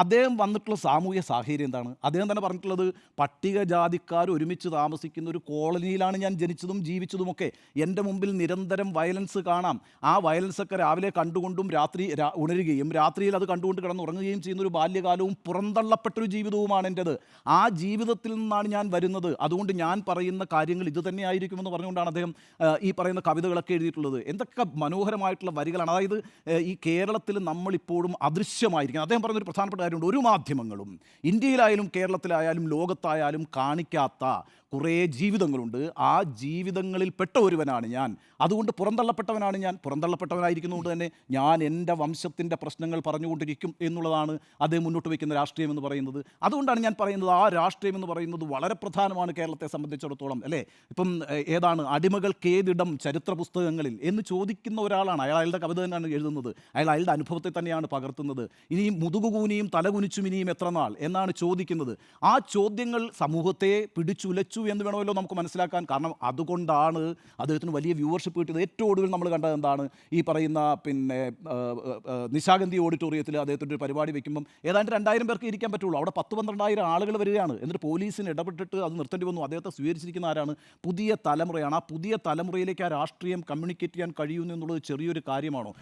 അദ്ദേഹം വന്നിട്ടുള്ള സാമൂഹ്യ സാഹചര്യം എന്താണ്? അദ്ദേഹം തന്നെ പറഞ്ഞിട്ടുള്ളത് പട്ടികജാതിക്കാർ ഒരുമിച്ച് താമസിക്കുന്ന ഒരു കോളനിയിലാണ് ഞാൻ ജനിച്ചതും ജീവിച്ചതുമൊക്കെ. എൻ്റെ മുമ്പിൽ നിരന്തരം വയലൻസ് കാണാം. ആ വയലൻസൊക്കെ രാവിലെ കണ്ടുകൊണ്ടും ഉണരുകയും രാത്രിയിൽ അത് കണ്ടുകൊണ്ട് കിടന്നുറങ്ങുകയും ചെയ്യുന്ന ഒരു ബാല്യകാലവും പുറന്തള്ളപ്പെട്ടൊരു ജീവിതവുമാണ് എൻ്റേത്. ആ ജീവിതത്തിൽ നിന്നാണ് ഞാൻ വരുന്നത്. അതുകൊണ്ട് ഞാൻ പറയുന്ന കാര്യങ്ങൾ ഇത് തന്നെയായിരിക്കുമെന്ന് പറഞ്ഞുകൊണ്ടാണ് അദ്ദേഹം ഈ പറയുന്ന കവിതകളൊക്കെ എഴുതിയിട്ടുള്ളത്. എന്തൊക്കെ മനോഹരമായിട്ടുള്ള വരികളാണ്. അതായത് ഈ കേരളത്തിൽ നമ്മളിപ്പോഴും അദൃശ്യമായിരിക്കുന്നത്. അദ്ദേഹം പറഞ്ഞൊരു പ്രധാനപ്പെട്ട കാര്യമുണ്ട്. ഒരു മാധ്യമങ്ങളും ഇന്ത്യയിലായാലും കേരളത്തിലായാലും ലോകത്തായാലും കാണിക്കാത്ത കുറേ ജീവിതങ്ങളുണ്ട്. ആ ജീവിതങ്ങളിൽ പെട്ട ഒരുവനാണ് ഞാൻ. അതുകൊണ്ട് പുറന്തള്ളപ്പെട്ടവനാണ് ഞാൻ. പുറന്തള്ളപ്പെട്ടവനായിരിക്കുന്നതുകൊണ്ട് തന്നെ ഞാൻ എൻ്റെ വംശത്തിൻ്റെ പ്രശ്നങ്ങൾ പറഞ്ഞുകൊണ്ടിരിക്കും എന്നുള്ളതാണ് അദ്ദേഹം മുന്നോട്ട് വയ്ക്കുന്ന രാഷ്ട്രീയം എന്ന് പറയുന്നത്. അതുകൊണ്ടാണ് ഞാൻ പറയുന്നത് ആ രാഷ്ട്രീയം എന്ന് പറയുന്നത് വളരെ പ്രധാനമാണ് കേരളത്തെ സംബന്ധിച്ചിടത്തോളം. അല്ലേ? ഇപ്പം ഏതാണ് അടിമകൾക്കേതിടം ചരിത്ര പുസ്തകങ്ങളിൽ എന്ന് ചോദിക്കുന്ന ഒരാളാണ്. അയാളുടെ കവിത തന്നെയാണ് എഴുതുന്നത്. അയാളുടെ അനുഭവത്തെ തന്നെയാണ് പകർത്തുന്നത്. ഇനിയും മുതുകുകൂനിയും തലകുനിച്ചും ഇനിയും എത്ര നാൾ എന്നാണ് ചോദിക്കുന്നത്. ആ ചോദ്യങ്ങൾ സമൂഹത്തെ പിടിച്ചുലച്ചു എന്ന് വേണമല്ലോ നമുക്ക് മനസ്സിലാക്കാൻ. കാരണം അതുകൊണ്ടാണ് അദ്ദേഹത്തിന് വലിയ വ്യൂവർഷിപ്പ് കിട്ടിയത്. ഏറ്റവും ഒടുവിൽ നമ്മൾ കണ്ടത് എന്താണ്? ഈ പറയുന്ന നിശാഗന്ധി ഓഡിറ്റോറിയത്തിൽ അദ്ദേഹത്തിൻ്റെ ഒരു പരിപാടി വയ്ക്കുമ്പം ഏതാണ്ട് 2000 പേർക്ക് ഇരിക്കാൻ പറ്റുള്ളൂ. അവിടെ 10-12,000 ആളുകൾ വരികയാണ്. എന്നിട്ട് പോലീസിന് ഇടപെട്ടിട്ട് അത് നിർത്തേണ്ടി വന്നു. അദ്ദേഹത്തെ സ്വീകരിച്ചിരിക്കുന്ന ആരാണ്? പുതിയ തലമുറയാണ്. ആ പുതിയ തലമുറയിലേക്ക് ആ രാഷ്ട്രീയം കമ്മ്യൂണിക്കേറ്റ് ചെയ്യാൻ കഴിയുന്നു എന്നുള്ളത് ചെറിയൊരു കാര്യമാണോ?